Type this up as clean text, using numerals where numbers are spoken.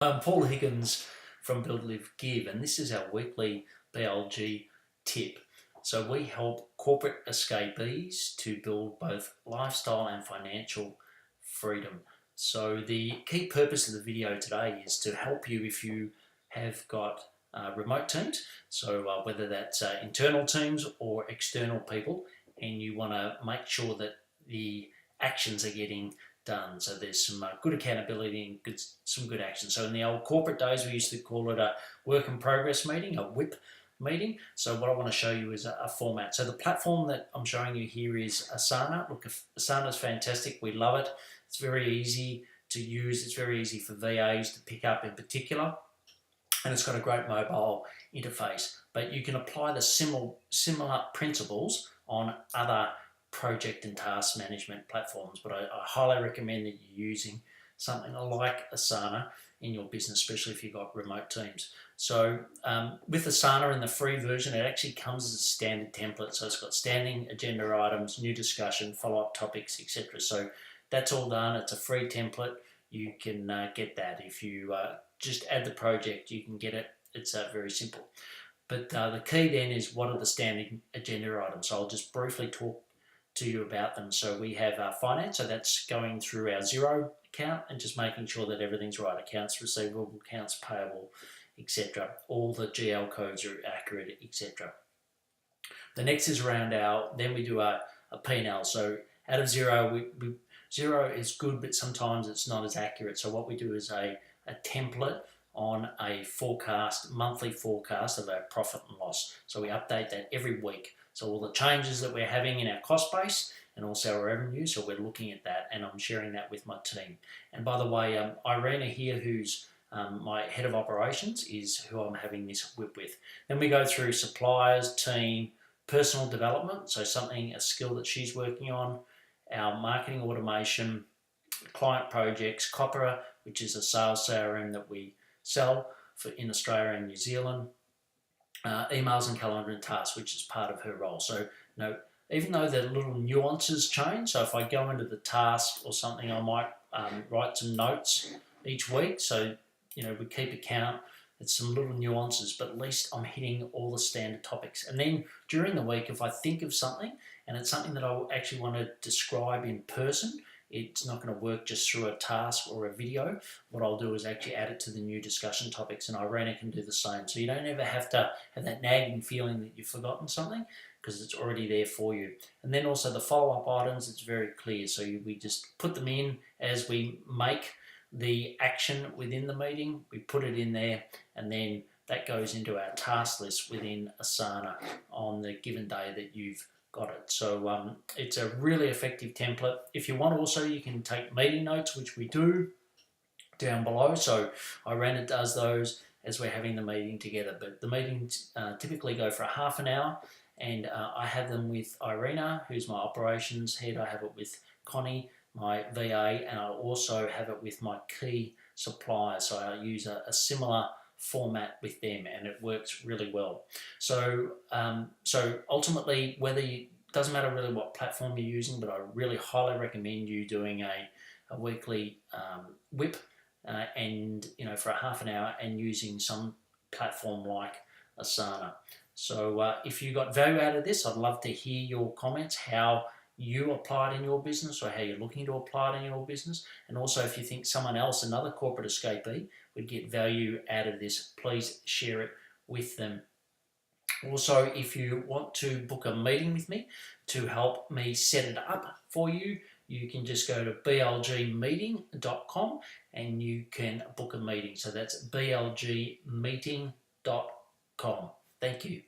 I'm Paul Higgins from Build, Live, Give, and this is our weekly BLG tip. So we help corporate escapees to build both lifestyle and financial freedom. So the key purpose of the video today is to help you if you have got remote teams, so whether that's internal teams or external people, and you want to make sure that the actions are getting done. So there's some good accountability and some good action. So in the old corporate days, we used to call it a work in progress meeting, a WIP meeting. So what I want to show you is a format. So the platform that I'm showing you here is Asana. Look, Asana is fantastic. We love it. It's very easy to use. It's very easy for VAs to pick up in particular. And it's got a great mobile interface. But you can apply the similar principles on other project and task management platforms, but I highly recommend that you're using something like Asana in your business, especially if you've got remote teams. So with Asana in the free version, it actually comes as a standard template. So it's got standing agenda items, new discussion, follow-up topics, etc. So that's all done. It's a free template. You can get that. If you just add the project, you can get it. It's very simple. But the key then is, what are the standing agenda items? So I'll just briefly talk to you about them. So we have finance, so that's going through our Xero account and just making sure that everything's right, accounts receivable, accounts payable, etc. All the GL codes are accurate, etc. The next is around then we do a P&L. So out of Xero, Xero is good, but sometimes it's not as accurate. So what we do is a template on a monthly forecast of our profit and loss. So we update that every week. So all the changes that we're having in our cost base and also our revenue, so we're looking at that, and I'm sharing that with my team. And by the way, Irina here, who's my head of operations, is who I'm having this whip with. Then we go through suppliers, team, personal development, so a skill that she's working on, our marketing automation, client projects, Copera, which is a sales CRM that we sell in Australia and New Zealand, emails and calendar and tasks, which is part of her role. So, even though the little nuances change, so if I go into the task or something, I might write some notes each week. So, we keep account. It's some little nuances, but at least I'm hitting all the standard topics. And then during the week, if I think of something and it's something that I actually want to describe in person, it's not going to work just through a task or a video. What I'll do is actually add it to the new discussion topics, and Irina can do the same. So you don't ever have to have that nagging feeling that you've forgotten something, because it's already there for you. And then also the follow-up items, it's very clear. So we just put them in as we make the action within the meeting. We put it in there, and then that goes into our task list within Asana on the given day that you've got it. So it's a really effective template. If you want also, you can take meeting notes, which we do down below. So Irina does those as we're having the meeting together. But the meetings typically go for a half an hour, and I have them with Irina, who's my operations head. I have it with Connie, my VA, and I also have it with my key suppliers. So I use a similar format with them, and it works really well. So ultimately, doesn't matter really what platform you're using, but I really highly recommend you doing a weekly whip and for a half an hour, and using some platform like Asana. So if you got value out of this, I'd love to hear your comments, how you apply it in your business, or how you're looking to apply it in your business. And also, if you think someone else, another corporate escapee, would get value out of this, please share it with them. Also, if you want to book a meeting with me to help me set it up for you, you can just go to blgmeeting.com and you can book a meeting. So that's blgmeeting.com. Thank you.